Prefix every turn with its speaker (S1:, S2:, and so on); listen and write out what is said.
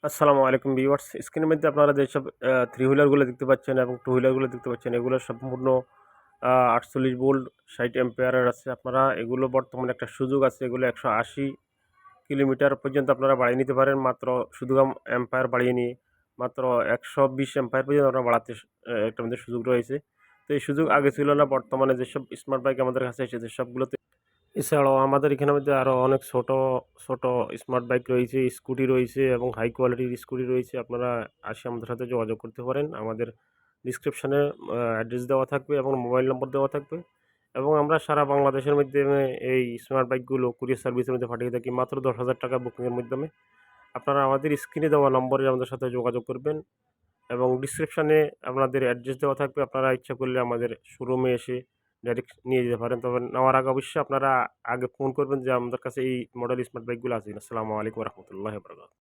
S1: আসসালামু আলাইকুম ভিউয়ার্স। স্ক্রিনের মধ্যে আপনারা যেসব থ্রি হুইলারগুলো দেখতে পাচ্ছেন এবং টু হুইলারগুলো দেখতে পাচ্ছেন, এগুলো সম্পূর্ণ ৪৮ ভোল্ট ৬০ অ্যাম্পিয়ারের আছে। আপনারা এগুলো বর্তমানে একটা সুযোগ আছে, এগুলো ১৮০ কিলোমিটার পর্যন্ত আপনারা বাড়িয়ে নিতে পারেন। মাত্র শুধু অ্যাম্পায়ার বাড়িয়ে নিয়ে মাত্র ১২০ অ্যাম্পায়ার পর্যন্ত আপনারা বাড়াতে একটা আমাদের সুযোগ রয়েছে। তো এই সুযোগ আগে ছিল না। বর্তমানে যেসব স্মার্ট বাইক আমাদের কাছে এসেছে সবগুলোতে এছাড়াও আমাদের এখানের মধ্যে আরও অনেক ছোট ছোট স্মার্ট বাইক রয়েছে, স্কুটি রয়েছে এবং হাই কোয়ালিটির স্কুটি রয়েছে। আপনারা আসে আমাদের সাথে যোগাযোগ করতে পারেন। আমাদের ডিসক্রিপশনে অ্যাড্রেস দেওয়া থাকবে এবং মোবাইল নম্বর দেওয়া থাকবে, এবং আমরা সারা বাংলাদেশের মাধ্যমে এই স্মার্ট বাইকগুলো কুরিয়ার সার্ভিসের মধ্যে পাঠিয়ে থাকি মাত্র ১০,০০০ টাকা বুকিংয়ের মাধ্যমে। আপনারা আমাদের স্ক্রিনে দেওয়া নম্বরে আমাদের সাথে যোগাযোগ করবেন এবং ডিসক্রিপশনে আপনাদের অ্যাড্রেস দেওয়া থাকবে। আপনারা ইচ্ছা করলে আমাদের শোরুমে এসে ডাইরেক্ট নিয়ে যেতে পারেন। তবে নেওয়ার আগে অবশ্যই আপনারা আগে ফোন করবেন যে আমাদের কাছে এই মডেল স্মার্ট বাইকগুলো আছে কিনা। আসসালামু আলাইকুম রহমতুল্লাহ বরকাত।